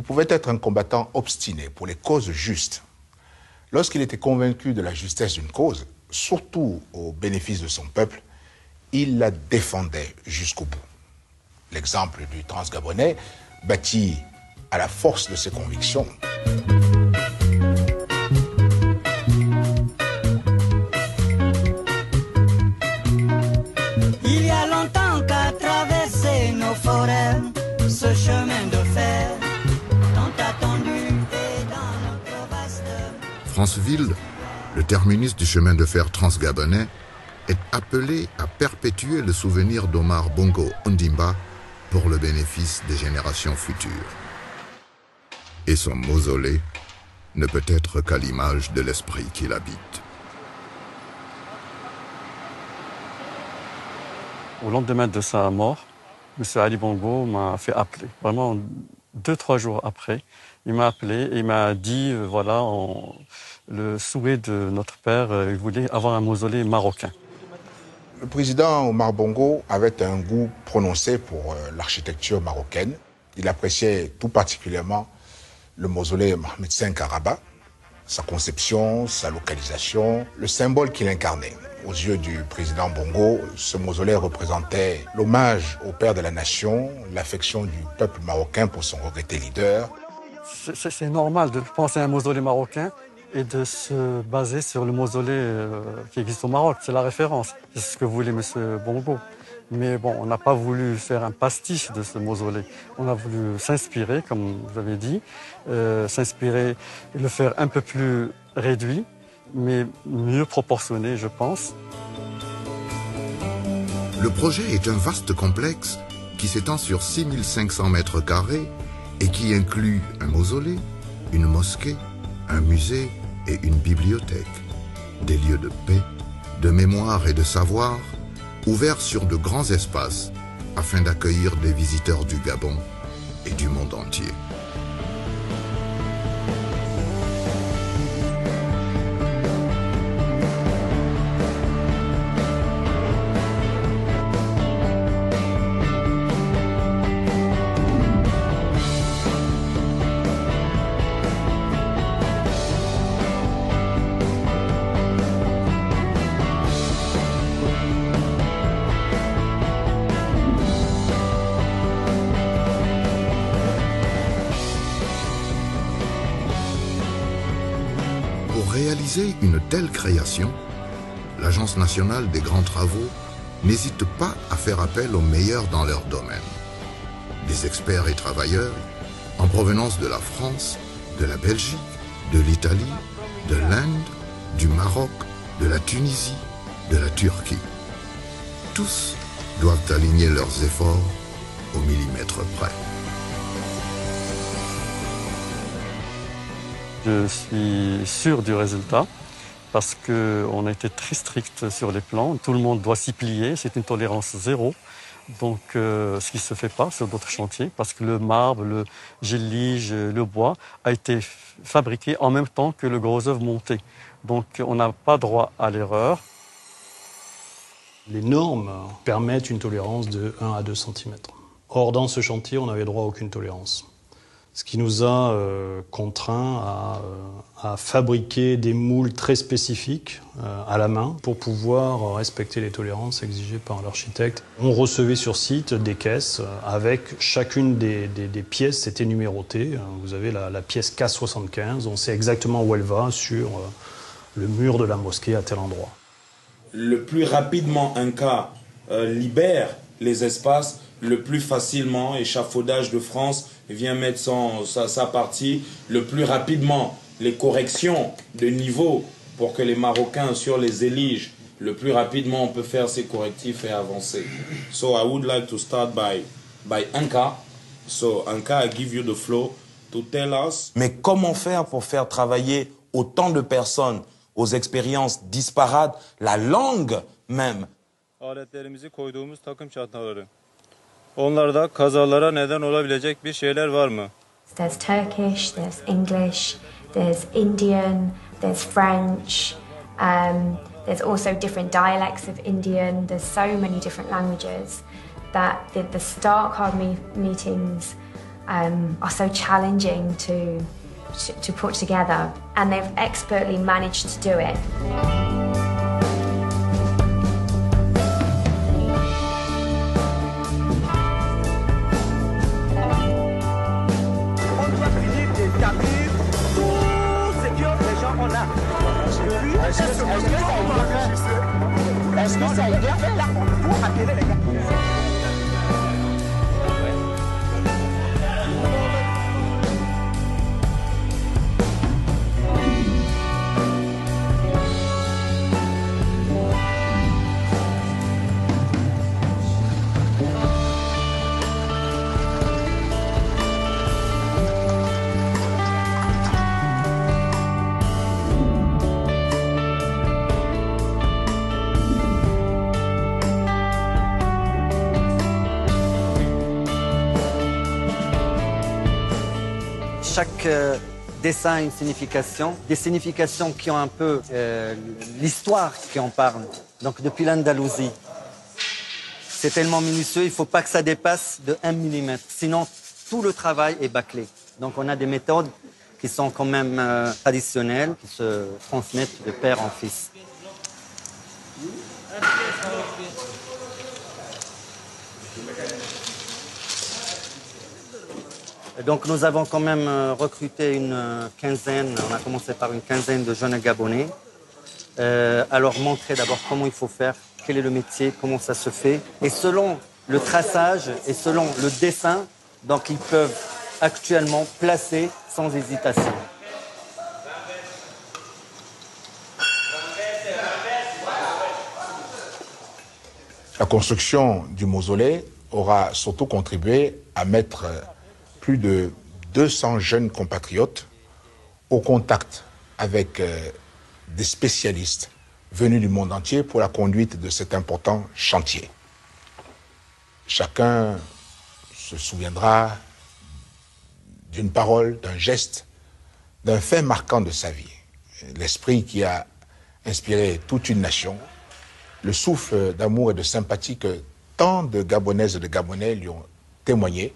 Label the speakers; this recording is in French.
Speaker 1: pouvait être un combattant obstiné pour les causes justes. Lorsqu'il était convaincu de la justesse d'une cause, surtout au bénéfice de son peuple, il la défendait jusqu'au bout. L'exemple du Transgabonais, bâti à la force de ses convictions.
Speaker 2: Il y a longtemps qu'a traversé nos forêts ce chemin de fer tant attendu et dans notre vaste...
Speaker 3: Franceville, le terminus du chemin de fer transgabonais, est appelé à perpétuer le souvenir d'Omar Bongo Ondimba pour le bénéfice des générations futures. Et son mausolée ne peut être qu'à l'image de l'esprit qui l'habite.
Speaker 4: Au lendemain de sa mort, M. Ali Bongo m'a fait appeler. Vraiment, 2-3 jours après, il m'a appelé et il m'a dit, voilà, le souhait de notre père, il voulait avoir un mausolée marocain.
Speaker 1: Le président Omar Bongo avait un goût prononcé pour l'architecture marocaine. Il appréciait tout particulièrement le mausolée Mohamed V à Rabat, sa conception, sa localisation, le symbole qu'il incarnait. Aux yeux du président Bongo, ce mausolée représentait l'hommage au père de la nation, l'affection du peuple marocain pour son regretté leader.
Speaker 4: C'est normal de penser à un mausolée marocain et de se baser sur le mausolée qui existe au Maroc. C'est la référence. C'est ce que voulait M. Bongo. Mais bon, on n'a pas voulu faire un pastiche de ce mausolée. On a voulu s'inspirer, comme vous avez dit, s'inspirer et le faire un peu plus réduit, mais mieux proportionné, je pense.
Speaker 3: Le projet est un vaste complexe qui s'étend sur 6500 mètres carrés et qui inclut un mausolée, une mosquée, un musée et une bibliothèque. Des lieux de paix, de mémoire et de savoir ouverts sur de grands espaces afin d'accueillir des visiteurs du Gabon et du monde entier. Pour réaliser une telle création, l'Agence nationale des grands travaux n'hésite pas à faire appel aux meilleurs dans leur domaine. Des experts et travailleurs en provenance de la France, de la Belgique, de l'Italie, de l'Inde, du Maroc, de la Tunisie, de la Turquie. Tous doivent aligner leurs efforts au millimètre près.
Speaker 4: Je suis sûr du résultat parce qu'on a été très strict sur les plans. Tout le monde doit s'y plier, c'est une tolérance zéro. Donc, ce qui ne se fait pas sur d'autres chantiers parce que le marbre, le gélige, le bois a été fabriqué en même temps que le gros œuvre monté. Donc, on n'a pas droit à l'erreur.
Speaker 5: Les normes permettent une tolérance de 1 à 2 cm. Or, dans ce chantier, on n'avait droit à aucune tolérance. Ce qui nous a contraints à fabriquer des moules très spécifiques à la main pour pouvoir respecter les tolérances exigées par l'architecte. On recevait sur site des caisses avec chacune des pièces, c'était numéroté. Vous avez la pièce K75, on sait exactement où elle va sur le mur de la mosquée à tel endroit.
Speaker 6: Le plus rapidement un cas libère les espaces, le plus facilement Échafaudage de France vient mettre sa partie, le plus rapidement les corrections de niveau pour que les Marocains sur les éliges, le plus rapidement on peut faire ces correctifs et avancer. So I would like to start by Anka. So Anka, I give you the floor to tell us. Mais comment faire pour faire travailler autant de personnes aux expériences disparates, la langue même?
Speaker 7: Aletlerimizi koyduğumuz takım çantaları. Onlarda kazalara neden olabilecek bir şeyler var mı?
Speaker 8: There's Turkish, there's English, there's Indian, there's French. There's also different dialects of Indian. There's so many different languages that the start card meetings are so challenging to put together, and they've expertly managed to do it.
Speaker 9: Est-ce que ça a bien fait là pour attirer les gars?
Speaker 10: Chaque dessin a une signification, des significations qui ont un peu l'histoire qui en parle. Donc depuis l'Andalousie, c'est tellement minutieux, il ne faut pas que ça dépasse de 1 mm. Sinon, tout le travail est bâclé. Donc on a des méthodes qui sont quand même traditionnelles, qui se transmettent de père en fils. Donc nous avons quand même recruté une quinzaine, on a commencé par une quinzaine de jeunes Gabonais, à leur montrer d'abord comment il faut faire, quel est le métier, comment ça se fait. Et selon le traçage et selon le dessin, donc ils peuvent actuellement placer sans hésitation.
Speaker 1: La construction du mausolée aura surtout contribué à mettre plus de 200 jeunes compatriotes au contact avec des spécialistes venus du monde entier pour la conduite de cet important chantier. Chacun se souviendra d'une parole, d'un geste, d'un fait marquant de sa vie. L'esprit qui a inspiré toute une nation, le souffle d'amour et de sympathie que tant de Gabonaises et de Gabonais lui ont témoigné.